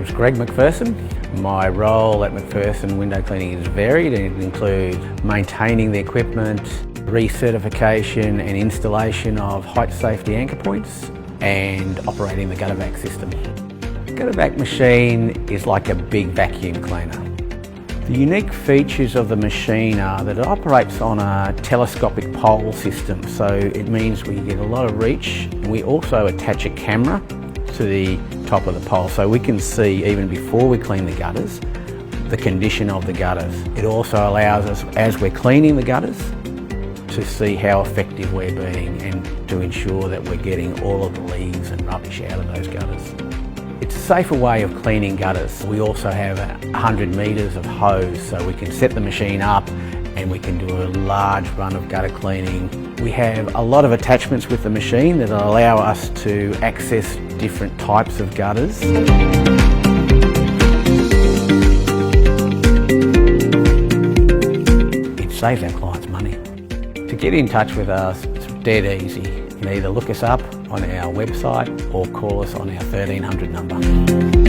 name's Greg McPherson. My role at McPherson Window Cleaning is varied and it includes maintaining the equipment, recertification and installation of height safety anchor points and operating the gutter vac system. The gutter vac machine is like a big vacuum cleaner. The unique features of the machine are that it operates on a telescopic pole system, so it means we get a lot of reach. We also attach a camera to the top of the pole so we can see, even before we clean the gutters, the condition of the gutters. It also allows us, as we're cleaning the gutters, to see how effective we're being and to ensure that we're getting all of the leaves and rubbish out of those gutters. It's a safer way of cleaning gutters. We also have 100 metres of hose, so we can set the machine up and we can do a large run of gutter cleaning. We have a lot of attachments with the machine that allow us to access different types of gutters. It saves our clients money. To get in touch with us, it's dead easy. You can either look us up on our website or call us on our 1300 number.